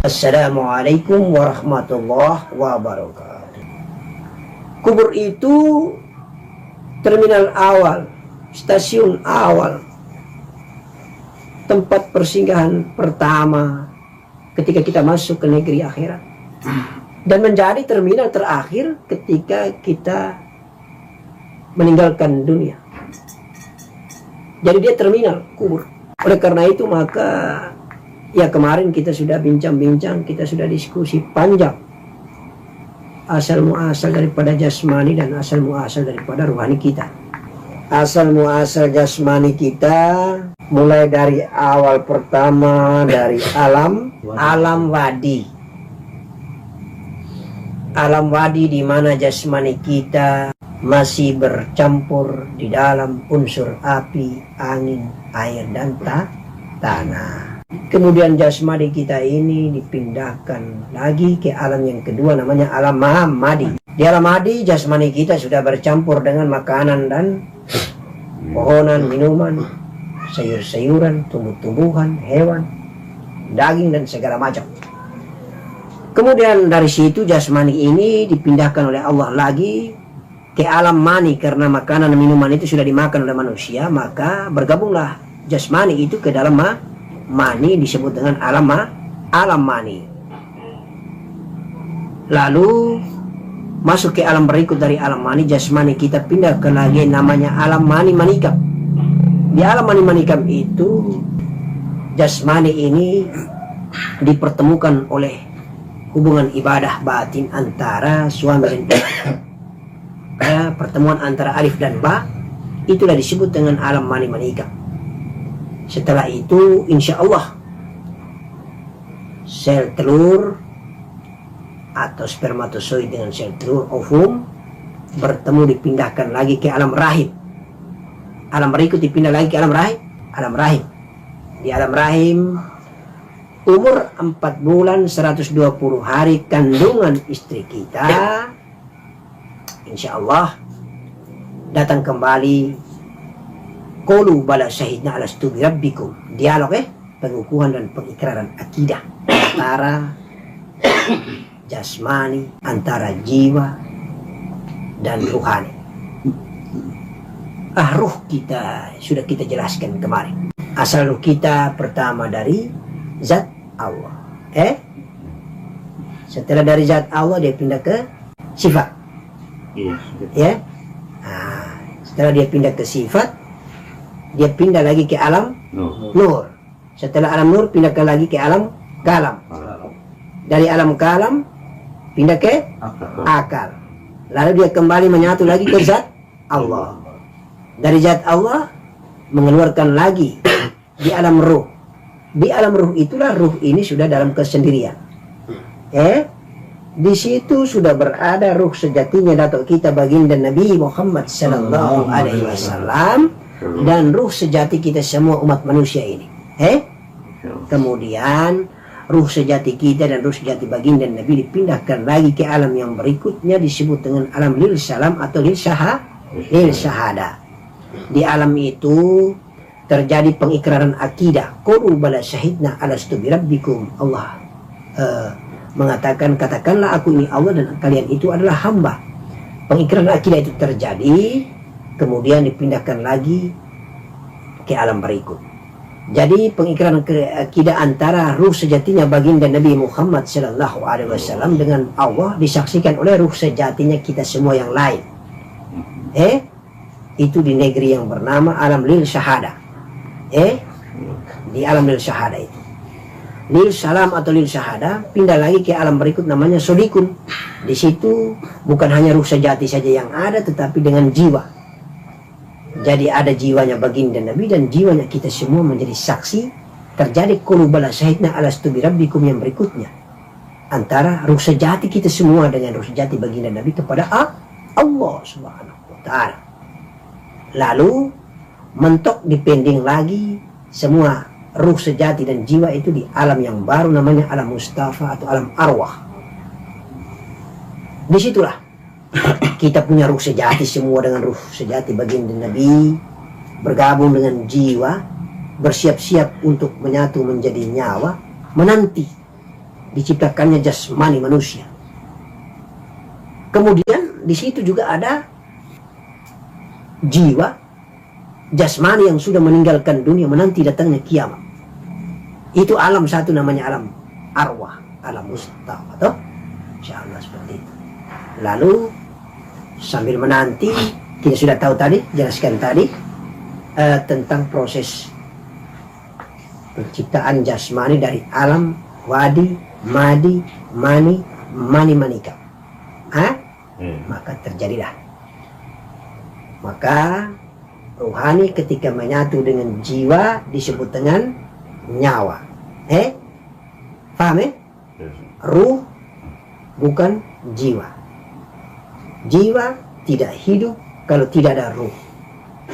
Assalamualaikum warahmatullahi wabarakatuh. Kubur itu terminal awal, stasiun awal, tempat persinggahan pertama ketika kita masuk ke negeri akhirat, dan menjadi terminal terakhir ketika kita meninggalkan dunia. Jadi dia terminal kubur. Oleh karena itu maka ya kemarin kita sudah bincang-bincang, kita sudah diskusi panjang asal muasal daripada jasmani dan asal muasal daripada rohani kita. Asal muasal jasmani kita mulai dari awal pertama dari alam wadi. Alam wadi di mana jasmani kita masih bercampur di dalam unsur api, angin, air dan tanah. Kemudian jasmani kita ini dipindahkan lagi ke alam yang kedua, namanya alam madi. Di alam madi jasmani kita sudah bercampur dengan makanan dan pohonan, minuman, sayur-sayuran, tumbuh-tumbuhan, hewan, daging dan segala macam. Kemudian dari situ jasmani ini dipindahkan oleh Allah lagi ke alam mani, karena makanan dan minuman itu sudah dimakan oleh manusia, maka bergabunglah jasmani itu ke dalam mani, disebut dengan alam mani. Lalu masuk ke alam berikut dari alam mani, jasmani kita pindah ke lagi namanya alam mani manikam. Di alam mani manikam itu jasmani ini dipertemukan oleh hubungan ibadah batin antara suami dan istri. Pertemuan antara alif dan ba itulah disebut dengan alam mani manikam. Setelah itu insya Allah sel telur atau spermatozoid dengan sel telur ovum bertemu, dipindahkan lagi ke alam rahim. Alam berikut dipindah lagi ke alam rahim. Di alam rahim umur 4 bulan 120 hari kandungan istri kita, insya Allah datang kembali. Qalu bala syahidna alastu bi rabbikum. Dialog pengukuhan dan pengikraran akidah antara jasmani, antara jiwa dan ruhani. Ruh kita sudah kita jelaskan kemarin. Asal ruh kita pertama dari zat Allah. Setelah dari zat Allah dia pindah ke sifat. Ya. Setelah dia pindah ke sifat, dia pindah lagi ke alam nur. Setelah alam nur pindah lagi ke alam kalam. Dari alam kalam pindah ke akal. Lalu dia kembali menyatu lagi ke zat Allah. Dari zat Allah mengeluarkan lagi di alam ruh. Di alam ruh itulah ruh ini sudah dalam kesendirian. Di situ sudah berada ruh sejatinya datuk kita baginda Nabi Muhammad sallallahu alaihi wasallam dan ruh sejati kita semua umat manusia ini. Kemudian ruh sejati kita dan ruh sejati baginda Nabi dipindahkan lagi ke alam yang berikutnya, disebut dengan alam lil salam atau lil syahada. Di alam itu terjadi pengikraran akidah. Qalu bala syahidna alastu bi rabbikum. Allah mengatakan, katakanlah aku ini Allah dan kalian itu adalah hamba. Pengikraran akidah itu terjadi, kemudian dipindahkan lagi ke alam berikut. Jadi pengikraran akidah antara ruh sejatinya baginda Nabi Muhammad sallallahu alaihi wasallam dengan Allah disaksikan oleh ruh sejatinya kita semua yang lain. Itu di negeri yang bernama alam lil syahada. Di alam lil syahada itu, lil salam atau lil syahada, pindah lagi ke alam berikut namanya sodikun. Di situ bukan hanya ruh sejati saja yang ada, tetapi dengan jiwa. Jadi ada jiwanya baginda Nabi dan jiwanya kita semua menjadi saksi. Terjadi qalu bala syahidna alastu bi rabbikum yang berikutnya, antara ruh sejati kita semua dengan ruh sejati baginda Nabi kepada Allah subhanahu wa ta'ala. Lalu mentok dipending lagi semua ruh sejati dan jiwa itu di alam yang baru namanya alam mustafa atau alam arwah. Disitulah kita punya ruh sejati semua dengan ruh sejati baginda Nabi bergabung dengan jiwa, bersiap-siap untuk menyatu menjadi nyawa, menanti diciptakannya jasmani manusia. Kemudian di situ juga ada jiwa jasmani yang sudah meninggalkan dunia menanti datangnya kiamat. Itu alam satu namanya alam arwah, alam mustaq, atau insyaallah seperti itu. Lalu sambil menanti, kita sudah tahu tadi, jelaskan tadi tentang proses penciptaan jasmani dari alam wadi, madi, mani, manika. Maka terjadilah. Maka rohani ketika menyatu dengan jiwa disebut dengan nyawa. Paham ya? Ruh bukan jiwa. Jiwa tidak hidup kalau tidak ada ruh.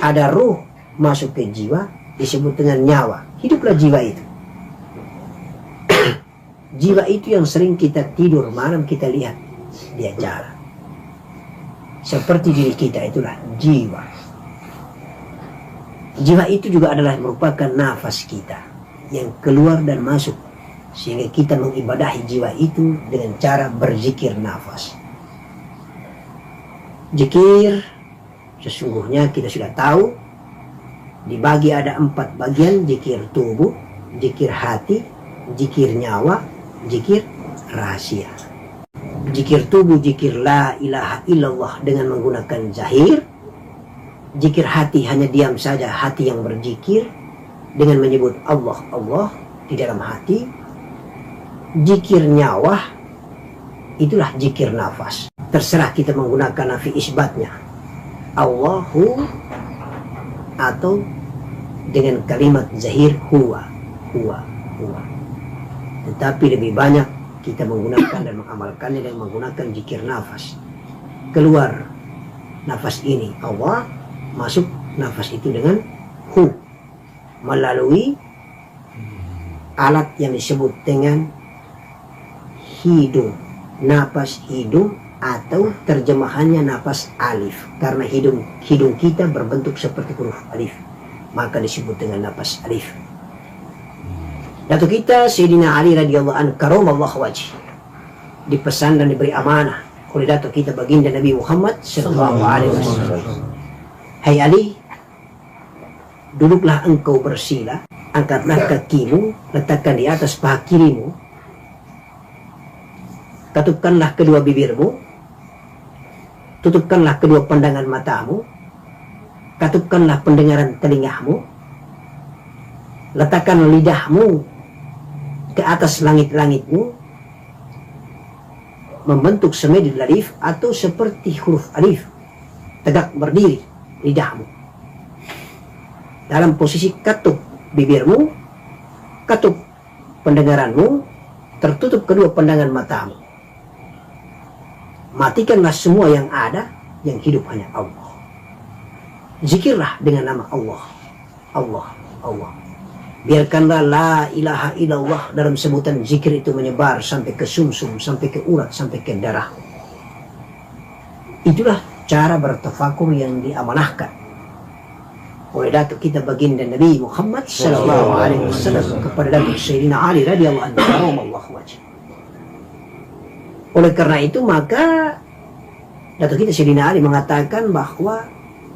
Ada ruh masuk ke jiwa disebut dengan nyawa. Hiduplah jiwa itu. Jiwa itu yang sering kita tidur malam kita lihat dia jalan. Seperti diri kita itulah jiwa. Jiwa itu juga adalah merupakan nafas kita yang keluar dan masuk, sehingga kita mengibadahi jiwa itu dengan cara berzikir nafas. Zikir sesungguhnya kita sudah tahu dibagi ada 4 bagian: zikir tubuh, zikir hati, zikir nyawa, zikir rahasia. Zikir tubuh, zikir la ilaha illallah dengan menggunakan zahir. Zikir hati hanya diam saja, hati yang berzikir dengan menyebut Allah, Allah di dalam hati. Zikir nyawa itulah zikir nafas. Terserah kita menggunakan nafi isbatnya, Allahu, atau dengan kalimat zahir huwa, huwa, huwa. Tetapi lebih banyak kita menggunakan dan mengamalkannya dengan menggunakan zikir nafas. Keluar nafas ini Allah, masuk nafas itu dengan hu, melalui alat yang disebut dengan hidung, napas hidung, atau terjemahannya napas alif, karena hidung kita berbentuk seperti huruf alif, maka disebut dengan napas alif. Datuk kita Sayyidina Ali radhiyallahu anhu karamallahu wajh dipesan dan diberi amanah oleh datuk kita baginda Nabi Muhammad sallallahu alaihi wasallam. Hai Ali, duduklah engkau bersila, angkatlah kakimu, letakkan di atas paha kirimu, katupkanlah kedua bibirmu, tutupkanlah kedua pandangan matamu, katupkanlah pendengaran telingamu, letakkan lidahmu ke atas langit-langitmu, membentuk semedi alif atau seperti huruf alif, tegak berdiri lidahmu dalam posisi katup bibirmu, katup pendengaranmu, tertutup kedua pandangan matamu. Matikanlah semua yang ada, yang hidup hanya Allah. Zikirlah dengan nama Allah, Allah, Allah. Biarkanlah la ilaha illallah dalam sebutan zikir itu menyebar sampai ke sumsum, sampai ke urat, sampai ke darah. Itulah cara bertafakur yang diamanahkan oleh datuk kita baginda Nabi Muhammad sallallahu alaihi wasallam kepada datuk Sayyidina Ali radhiyallahu anhu karamallahu wajh. Oleh karena itu maka datuk kita Sayyidina Ali mengatakan bahwa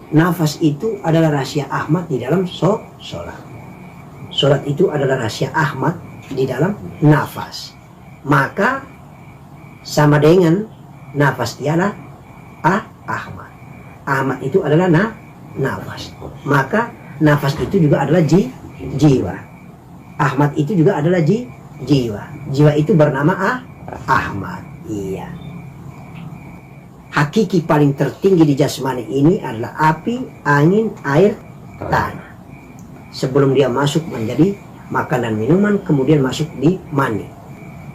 nafas itu adalah rahasia Ahmad di dalam sholat. Sholat itu adalah rahasia Ahmad di dalam nafas. Maka sama dengan nafas ialah Ahmad. Ahmad itu adalah nafas. Maka nafas itu juga adalah jiwa. Ahmad itu juga adalah jiwa. Jiwa itu bernama Ahmad. Iya. Hakiki paling tertinggi di jasmani ini adalah api, angin, air, tanah. Sebelum dia masuk menjadi makanan minuman, kemudian masuk di mani.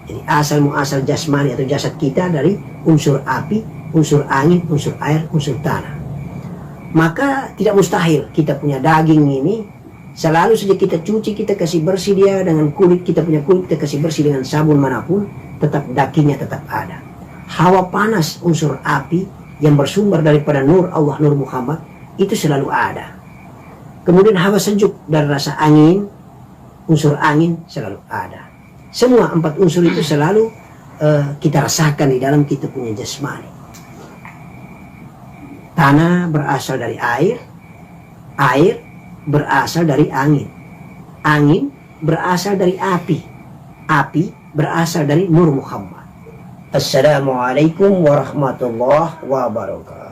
Jadi asal muasal jasmani atau jasad kita dari unsur api, unsur angin, unsur air, unsur tanah. Maka tidak mustahil kita punya daging ini selalu saja kita cuci, kita kasih bersih dia dengan kulit, kita punya kulit kita kasih bersih dengan sabun manapun, tetap dagingnya tetap ada. Hawa panas unsur api yang bersumber daripada nur Allah, nur Muhammad, itu selalu ada. Kemudian hawa sejuk dari rasa angin, unsur angin selalu ada. Semua 4 unsur itu selalu kita rasakan di dalam kita punya jasmani. Tanah berasal dari air, air berasal dari angin, angin berasal dari api, api berasal dari Nur Muhammad. Assalamualaikum warahmatullahi wabarakatuh.